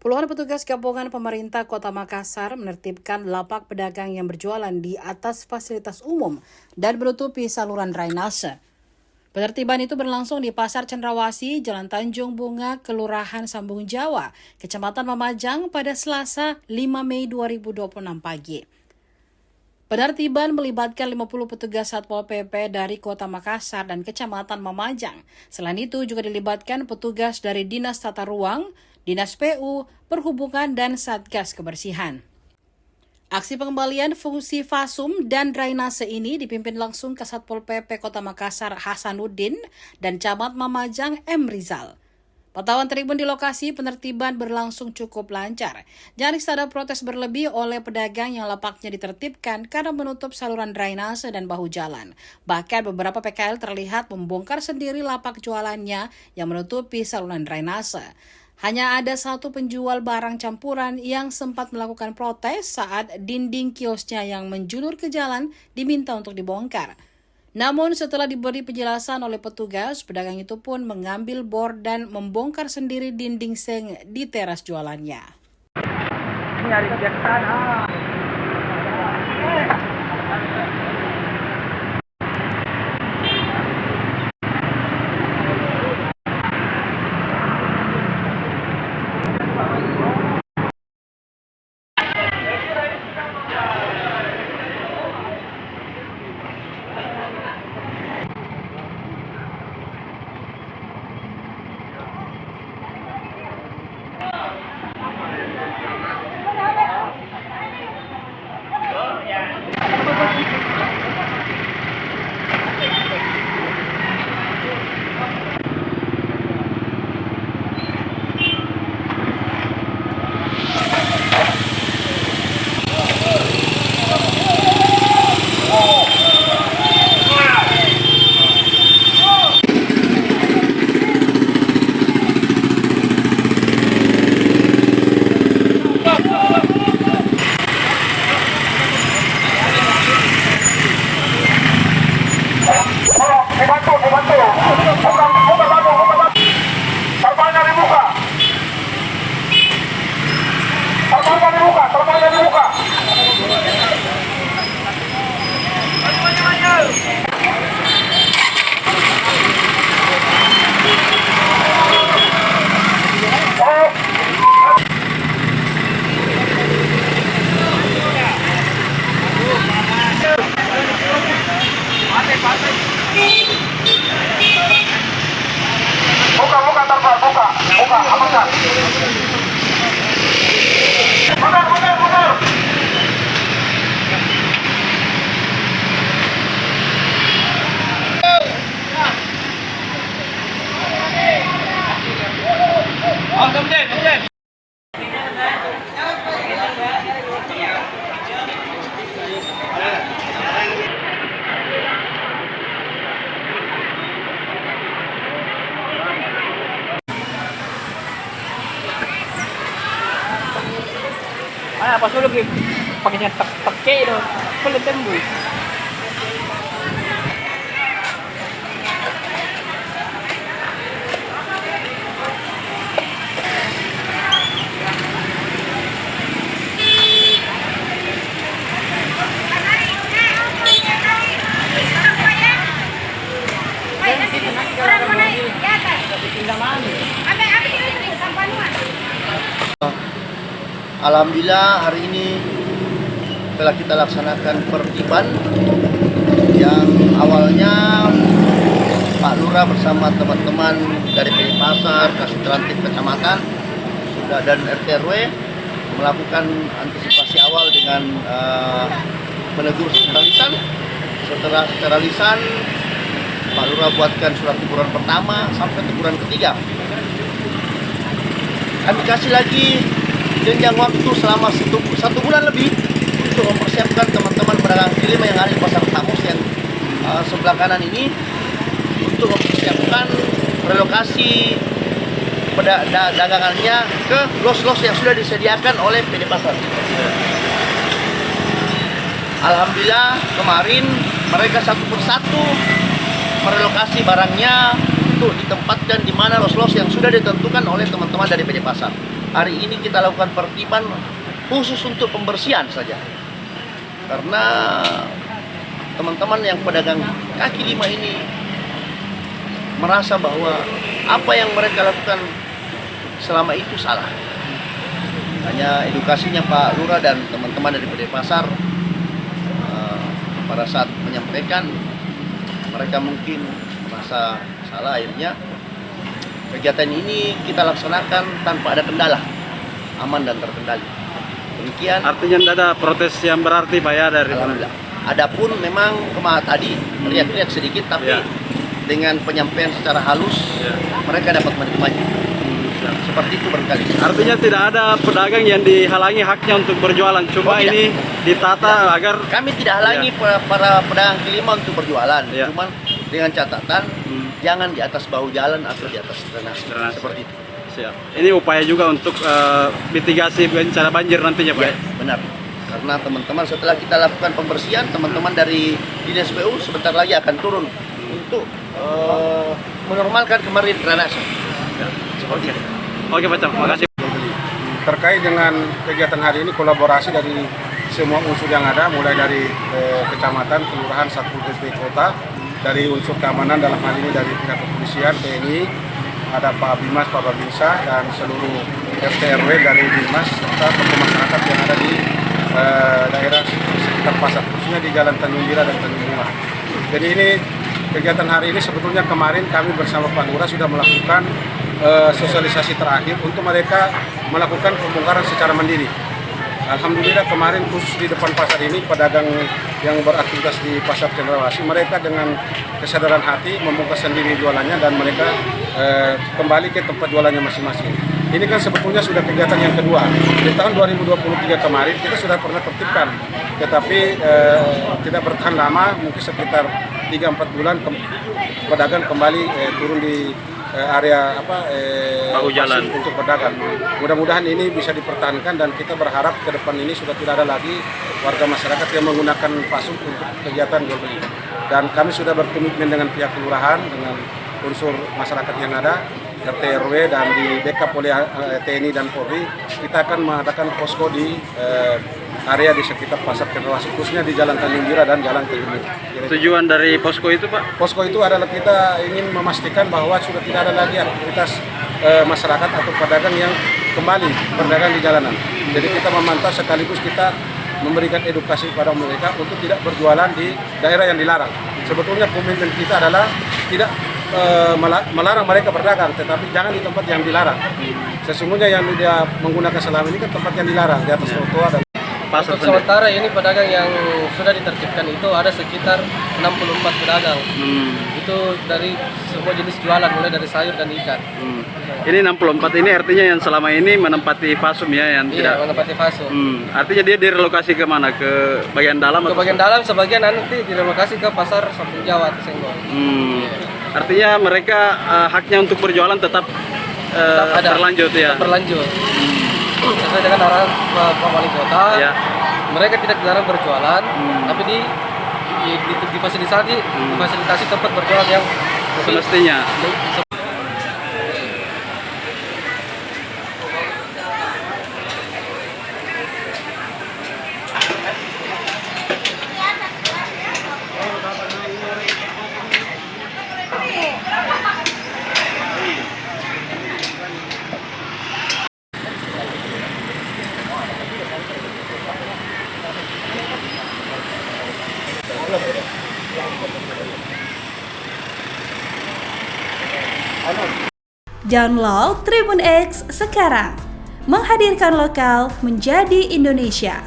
Puluhan petugas gabungan pemerintah Kota Makassar menertibkan lapak pedagang yang berjualan di atas fasilitas umum dan menutupi saluran drainase. Penertiban itu berlangsung di Pasar Cendrawasih, Jalan Tanjung Bunga, Kelurahan Sambung Jawa, Kecamatan Mamajang pada Selasa 5 Mei 2026 pagi. Penertiban melibatkan 50 petugas Satpol PP dari Kota Makassar dan Kecamatan Mamajang. Selain itu juga dilibatkan petugas dari Dinas Tata Ruang, Dinas PU, Perhubungan, dan Satgas Kebersihan. Aksi pengembalian fungsi fasum dan drainase ini dipimpin langsung Kasatpol PP Kota Makassar Hasanuddin dan Camat Mamajang M. Rizal. Pantauan tribun di lokasi penertiban berlangsung cukup lancar. Nyaris tak ada protes berlebih oleh pedagang yang lapaknya ditertibkan karena menutup saluran drainase dan bahu jalan. Bahkan beberapa PKL terlihat membongkar sendiri lapak jualannya yang menutupi saluran drainase. Hanya ada satu penjual barang campuran yang sempat melakukan protes saat dinding kiosnya yang menjulur ke jalan diminta untuk dibongkar. Namun setelah diberi penjelasan oleh petugas, pedagang itu pun mengambil bor dan membongkar sendiri dinding seng di teras jualannya. Nyari ke sana. Buka, amankan. Mundur. Oh, kemudian. Mana pas dulu gitu, pakainya pakai itu, kulit tembus. Alhamdulillah hari ini telah kita laksanakan penertiban yang awalnya Pak Lurah bersama teman-teman dari PD Pasar, Kasih Terantip Kecamatan dan RT RW melakukan antisipasi awal dengan menegur secara lisan. Secara lisan Pak Lurah buatkan surat teguran pertama sampai teguran ketiga. Kami kasih lagi jenjang waktu selama satu bulan lebih untuk mempersiapkan teman-teman pedagang kaki lima yang ada di Pasar Tamus yang sebelah kanan ini untuk mempersiapkan relokasi dagangannya ke los-los yang sudah disediakan oleh PD Pasar. Alhamdulillah kemarin mereka satu persatu merelokasi barangnya untuk untuk ditempatkan di mana los-los yang sudah ditentukan oleh teman-teman dari PD Pasar. Hari ini kita lakukan penertiban khusus untuk pembersihan saja. Karena teman-teman yang pedagang kaki lima ini merasa bahwa apa yang mereka lakukan selama itu salah. Hanya edukasinya Pak Lurah dan teman-teman dari PD Pasar pada saat menyampaikan, mereka mungkin merasa salah, akhirnya kegiatan ini kita laksanakan tanpa ada kendala, aman dan terkendali. Demikian. Artinya tidak ada protes yang berarti Pak ya dari Alhamdulillah. Adapun memang tadi teriak-teriak sedikit, tapi dengan penyampaian secara halus mereka dapat menikmati. Seperti itu barangkali. Artinya tidak ada pedagang yang dihalangi haknya untuk berjualan, cuma ini ditata agar kami tidak halangi para pedagang kaki lima untuk berjualan, cuman dengan catatan jangan di atas bahu jalan atau di atas drainase. Seperti itu. Siap. Ini upaya juga untuk mitigasi bencana banjir nantinya Pak. Ya, benar. Karena teman-teman setelah kita lakukan pembersihan, teman-teman dari Dinas PU sebentar lagi akan turun untuk menormalkan kemarin drainase. Seperti itu. Oke Pak Cam, terima kasih. Terkait dengan kegiatan hari ini, kolaborasi dari semua unsur yang ada, mulai dari kecamatan, kelurahan, Satpol PP kota, dari unsur keamanan dalam hal ini dari pihak kepolisian, TNI, ada Pak Bimas, Pak Babinsa, dan seluruh RT RW dari Bimas serta tokoh masyarakat yang ada di daerah sekitar pasar, khususnya di Jalan Tanjung Bira dan Tanjung Bunga. Jadi ini kegiatan hari ini sebetulnya kemarin kami bersama Pak Lurah sudah melakukan sosialisasi terakhir untuk mereka melakukan pembongkaran secara mandiri. Alhamdulillah kemarin khusus di depan pasar ini pedagang yang beraktivitas di pasar Cendrawasih mereka dengan kesadaran hati membongkar sendiri jualannya dan mereka kembali ke tempat jualannya masing-masing. Ini kan sebetulnya sudah kegiatan yang kedua. Di tahun 2023 kemarin kita sudah pernah tertibkan, tetapi tidak bertahan lama, mungkin sekitar 3-4 bulan pedagang kembali turun di area bahu jalan untuk berdagang. Mudah-mudahan ini bisa dipertahankan dan kita berharap ke depan ini sudah tidak ada lagi warga masyarakat yang menggunakan pasung untuk kegiatan jual beli. Dan kami sudah berkomitmen dengan pihak kelurahan, dengan unsur masyarakat yang ada, RT RW, dan di backup oleh TNI dan Polri, kita akan mengadakan posko di area di sekitar pasar Cendrawasih, khususnya di Jalan Tanjung Bira dan Jalan Tanjung. Tujuan dari posko itu Pak? Posko itu adalah kita ingin memastikan bahwa sudah tidak ada lagi aktivitas masyarakat atau pedagang yang kembali berdagang di jalanan. Jadi kita memantau sekaligus kita memberikan edukasi kepada mereka untuk tidak berjualan di daerah yang dilarang. Sebetulnya komitmen kita adalah tidak melarang mereka berdagang, tetapi jangan di tempat yang dilarang. Sesungguhnya yang dia menggunakan selama ini kan tempat yang dilarang, di atas trotoar dan untuk sementara ini pedagang yang sudah ditertibkan itu ada sekitar 64 pedagang. Itu dari semua jenis jualan, mulai dari sayur dan ikan. Ini 64 ini artinya yang selama ini menempati fasum ya, yang tidak menempati fasum. Artinya dia direlokasi ke mana? Ke bagian dalam? Ke bagian dalam, sebagian nanti direlokasi ke pasar Samping Jawa atau Senggol. Artinya mereka haknya untuk berjualan tetap ada, berlanjut ya? Tetap berlanjut. Sesuai dengan arahan Pak Wali Kota, mereka tidak dilarang berjualan, tapi difasilitasi tempat berjualan yang semestinya. Download Tribun X sekarang, menghadirkan lokal menjadi Indonesia.